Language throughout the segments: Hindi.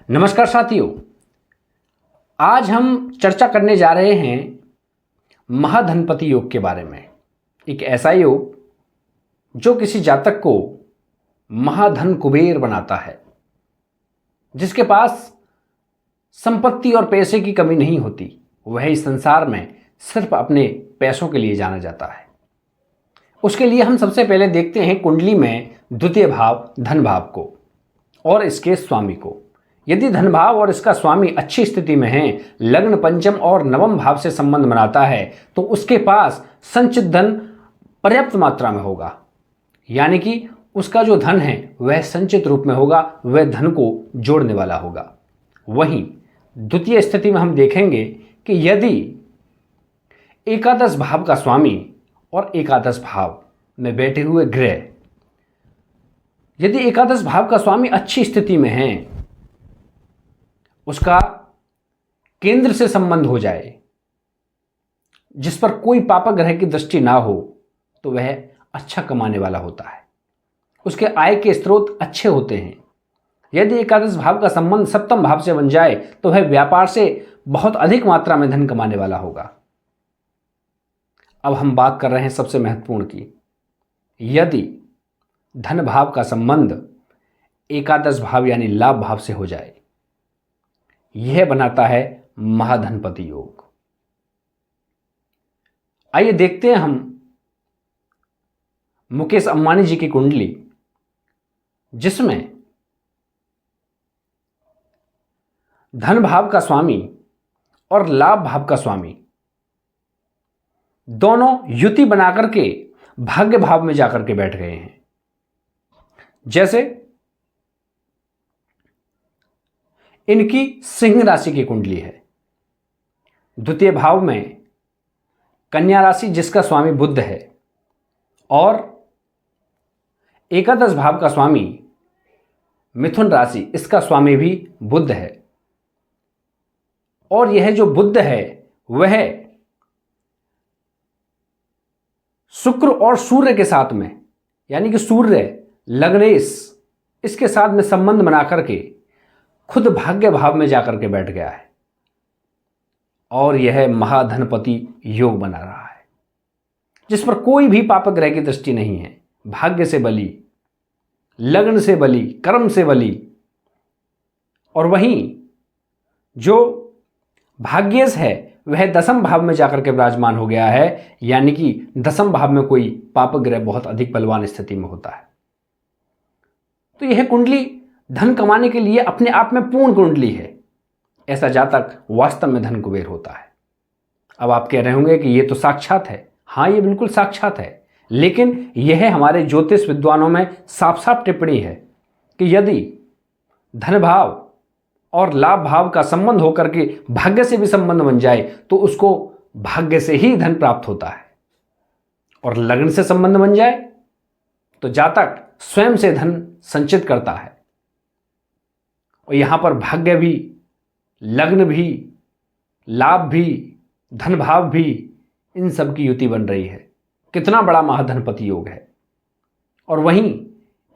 नमस्कार साथियों। आज हम चर्चा करने जा रहे हैं महाधनपति योग के बारे में। एक ऐसा योग जो किसी जातक को महाधन कुबेर बनाता है, जिसके पास संपत्ति और पैसे की कमी नहीं होती। वह इस संसार में सिर्फ अपने पैसों के लिए जाना जाता है। उसके लिए हम सबसे पहले देखते हैं कुंडली में द्वितीय भाव धन भाव को और इसके स्वामी को। यदि धन भाव और इसका स्वामी अच्छी स्थिति में है, लग्न पंचम और नवम भाव से संबंध बनाता है, तो उसके पास संचित धन पर्याप्त मात्रा में होगा। यानी कि उसका जो धन है वह संचित रूप में होगा, वह धन को जोड़ने वाला होगा। वहीं द्वितीय स्थिति में हम देखेंगे कि यदि एकादश भाव का स्वामी और एकादश भाव में बैठे हुए ग्रह, यदि एकादश भाव का स्वामी अच्छी स्थिति में है, उसका केंद्र से संबंध हो जाए, जिस पर कोई पापक ग्रह की दृष्टि ना हो, तो वह अच्छा कमाने वाला होता है। उसके आय के स्रोत अच्छे होते हैं। यदि एकादश भाव का संबंध सप्तम भाव से बन जाए, तो वह व्यापार से बहुत अधिक मात्रा में धन कमाने वाला होगा। अब हम बात कर रहे हैं सबसे महत्वपूर्ण की। यदि धन भाव का संबंध एकादश भाव यानी लाभ भाव से हो जाए, यह बनाता है महाधनपति योग। आइए देखते हैं हम मुकेश अंबानी जी की कुंडली, जिसमें धन भाव का स्वामी और लाभ भाव का स्वामी दोनों युति बनाकर के भाग्य भाव में जाकर के बैठ गए हैं। जैसे इनकी सिंह राशि की कुंडली है। द्वितीय भाव में कन्या राशि, जिसका स्वामी बुध है, और एकादश भाव का स्वामी मिथुन राशि, इसका स्वामी भी बुध है। और यह जो बुध है वह शुक्र और सूर्य के साथ में, यानी कि सूर्य लग्नेश, इसके साथ में संबंध बना करके खुद भाग्य भाव में जाकर के बैठ गया है। और यह महाधनपति योग बना रहा है, जिस पर कोई भी पापक ग्रह की दृष्टि नहीं है। भाग्य से बली, लग्न से बली, कर्म से बली। और वहीं जो भाग्येश है वह दसम भाव में जाकर के विराजमान हो गया है, यानी कि दसम भाव में कोई पापक ग्रह बहुत अधिक बलवान स्थिति में होता है। तो यह कुंडली धन कमाने के लिए अपने आप में पूर्ण कुंडली है। ऐसा जातक वास्तव में धन कुबेर होता है। अब आप कह रहे होंगे कि यह तो साक्षात है। हाँ, यह बिल्कुल साक्षात है, लेकिन यह हमारे ज्योतिष विद्वानों में साफ साफ टिप्पणी है कि यदि धन भाव और लाभ भाव का संबंध होकर के भाग्य से भी संबंध बन जाए, तो उसको भाग्य से ही धन प्राप्त होता है। और लग्न से संबंध बन जाए तो जातक स्वयं से धन संचित करता है। और यहां पर भाग्य भी, लग्न भी, लाभ भी, धन भाव भी, इन सब की युति बन रही है। कितना बड़ा महाधनपति योग है। और वहीं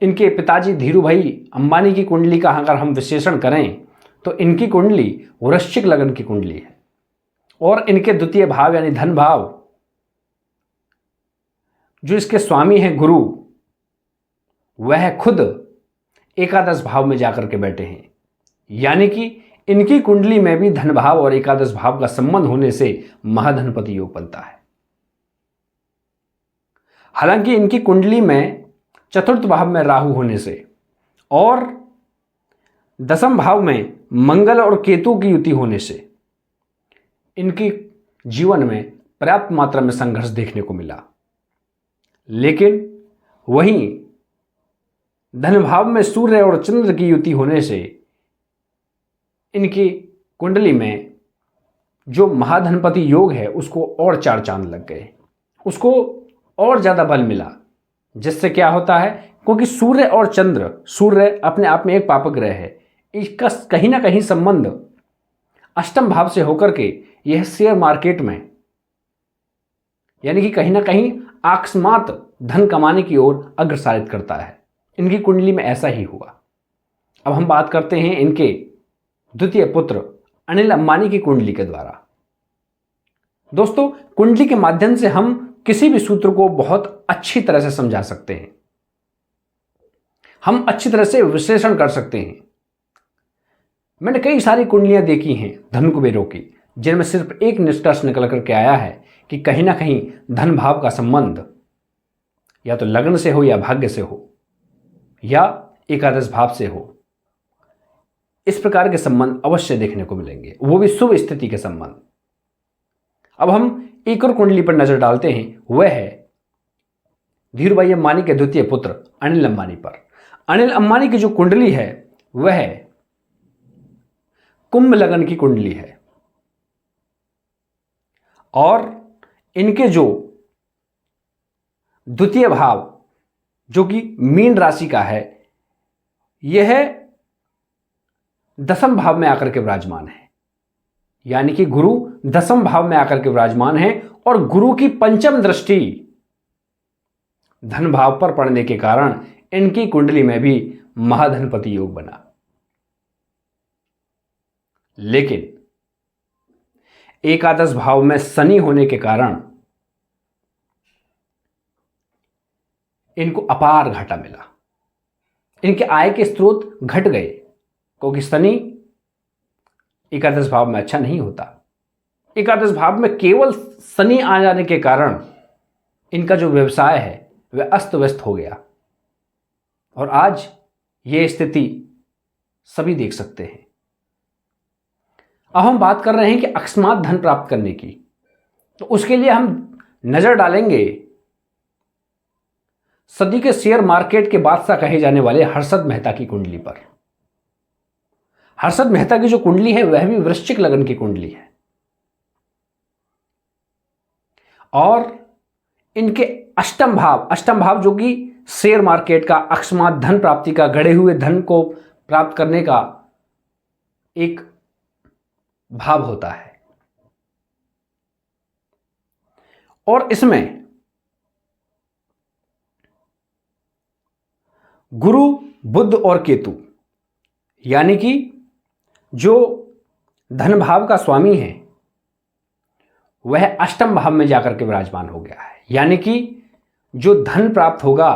इनके पिताजी धीरू भाई अंबानी की कुंडली का अगर हम विश्लेषण करें, तो इनकी कुंडली वृश्चिक लग्न की कुंडली है। और इनके द्वितीय भाव यानी धन भाव, जो इसके स्वामी हैं गुरु, वह खुद एकादश भाव में जाकर के बैठे हैं। यानी कि इनकी कुंडली में भी धन भाव और एकादश भाव का संबंध होने से महाधनपति योग बनता है। हालांकि इनकी कुंडली में चतुर्थ भाव में राहु होने से और दसम भाव में मंगल और केतु की युति होने से इनके जीवन में पर्याप्त मात्रा में संघर्ष देखने को मिला। लेकिन वहीं धन भाव में सूर्य और चंद्र की युति होने से इनकी कुंडली में जो महाधनपति योग है उसको और चार चांद लग गए, उसको और ज़्यादा बल मिला। जिससे क्या होता है, क्योंकि सूर्य और चंद्र, सूर्य अपने आप में एक पापक ग्रह है, इसका कहीं ना कहीं संबंध अष्टम भाव से होकर के यह शेयर मार्केट में, यानी कि कहीं ना कहीं अकस्मात धन कमाने की ओर अग्रसारित करता है। इनकी कुंडली में ऐसा ही हुआ। अब हम बात करते हैं इनके द्वितीय पुत्र अनिल अंबानी की कुंडली के द्वारा। दोस्तों, कुंडली के माध्यम से हम किसी भी सूत्र को बहुत अच्छी तरह से समझा सकते हैं, हम अच्छी तरह से विश्लेषण कर सकते हैं। मैंने कई सारी कुंडलियां देखी हैं धन कुबेरों की, जिनमें सिर्फ एक निष्कर्ष निकल करके आया है कि कहीं ना कहीं धन भाव का संबंध या तो लग्न से हो या भाग्य से हो या एकादश भाव से हो। इस प्रकार के संबंध अवश्य देखने को मिलेंगे, वो भी शुभ स्थिति के संबंध। अब हम एक और कुंडली पर नजर डालते हैं, वह है धीरूभाई अंबानी के द्वितीय पुत्र अनिल अंबानी पर। अनिल अंबानी की जो कुंडली है वह है कुंभ लग्न की कुंडली है, और इनके जो द्वितीय भाव जो कि मीन राशि का है, यह दसम भाव में आकर के विराजमान है। यानी कि गुरु दसम भाव में आकर के विराजमान है और गुरु की पंचम दृष्टि धन भाव पर पड़ने के कारण इनकी कुंडली में भी महाधनपति योग बना। लेकिन एकादश भाव में शनि होने के कारण इनको अपार घाटा मिला, इनके आय के स्रोत घट गए, क्योंकि शनि एकादश भाव में अच्छा नहीं होता। एकादश भाव में केवल शनि आ जाने के कारण इनका जो व्यवसाय है वह अस्त व्यस्त हो गया, और आज यह स्थिति सभी देख सकते हैं। अब हम बात कर रहे हैं कि अकस्मात धन प्राप्त करने की, तो उसके लिए हम नजर डालेंगे सदी के शेयर मार्केट के बादशाह कहे जाने वाले हर्षद मेहता की कुंडली पर। हर्षद मेहता की जो कुंडली है वह भी वृश्चिक लग्न की कुंडली है, और इनके अष्टम भाव जो कि शेयर मार्केट का अकस्मात धन प्राप्ति का, गड़े हुए धन को प्राप्त करने का एक भाव होता है। और इसमें गुरु, बुध और केतु, यानी कि जो धन भाव का स्वामी है वह अष्टम भाव में जाकर के विराजमान हो गया है। यानी कि जो धन प्राप्त होगा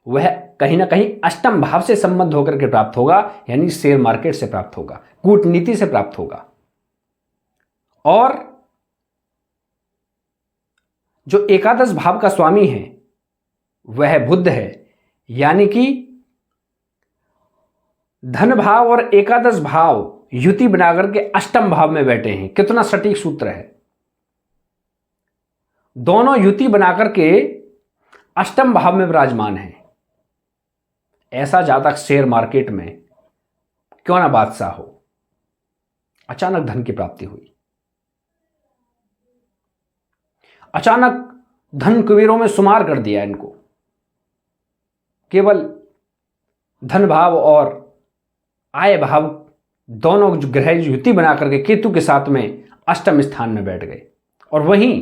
वह कहीं ना कहीं अष्टम भाव से संबंध होकर के प्राप्त होगा, यानी शेयर मार्केट से प्राप्त होगा, कूटनीति से प्राप्त होगा। और जो एकादश भाव का स्वामी है वह बुध है, यानी कि धन भाव और एकादश भाव युति बनाकर के अष्टम भाव में बैठे हैं। कितना सटीक सूत्र है, दोनों युति बनाकर के अष्टम भाव में विराजमान है। ऐसा जातक शेयर मार्केट में क्यों ना बादशाह हो। अचानक धन की प्राप्ति हुई, अचानक धन कुबेरों में शुमार कर दिया इनको। केवल धन भाव और आय भाव दोनों ग्रह युति बना करके केतु के साथ में अष्टम स्थान में बैठ गए, और वहीं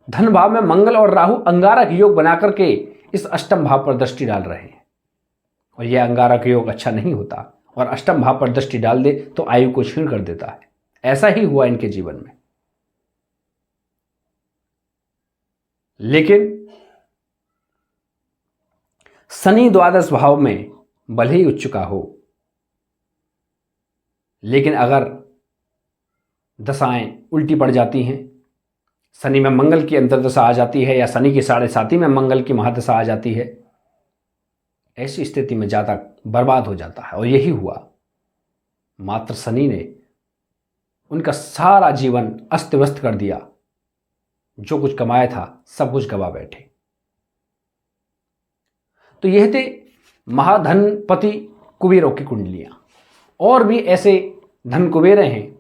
धन भाव में मंगल और राहु अंगारक योग बना करके इस अष्टम भाव पर दृष्टि डाल रहे हैं। और यह अंगारक योग अच्छा नहीं होता, और अष्टम भाव पर दृष्टि डाल दे तो आयु को क्षीण कर देता है। ऐसा ही हुआ इनके जीवन में। लेकिन शनि द्वादश भाव में भले ही उच्च का हो, लेकिन अगर दशाएं उल्टी पड़ जाती हैं, शनि में मंगल की अंतर्दशा आ जाती है या शनि की 7.5 में मंगल की महादशा आ जाती है, ऐसी स्थिति में जातक बर्बाद हो जाता है। और यही हुआ, मात्र शनि ने उनका सारा जीवन अस्त व्यस्त कर दिया। जो कुछ कमाया था सब कुछ गवा बैठे। तो यह थे महाधनपति कुबेरों की कुंडलियां। और भी ऐसे धन कुबेरे हैं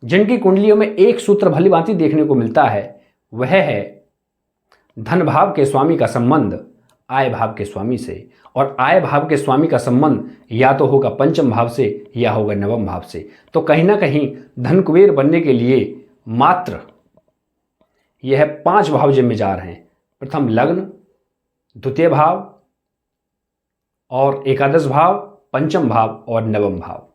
जिनकी कुंडलियों में एक सूत्र भली भांति देखने को मिलता है, वह है धन भाव के स्वामी का संबंध आय भाव के स्वामी से, और आय भाव के स्वामी का संबंध या तो होगा पंचम भाव से या होगा नवम भाव से। तो कहीं ना कहीं धन कुबेर बनने के लिए मात्र यह 5 भाव जिम्मेदार हैं। प्रथम लग्न, द्वितीय भाव और एकादश भाव, पंचम भाव और नवम भाव।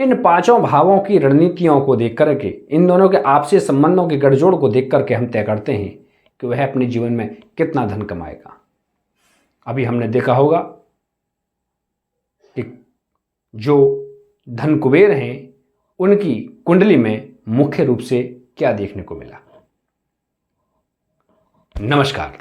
इन पांचों भावों की रणनीतियों को देख करके, इन दोनों के आपसी संबंधों के गठजोड़ को देख करके हम तय करते हैं कि वह अपने जीवन में कितना धन कमाएगा। अभी हमने देखा होगा कि जो धन कुबेर हैं उनकी कुंडली में मुख्य रूप से क्या देखने को मिला। नमस्कार।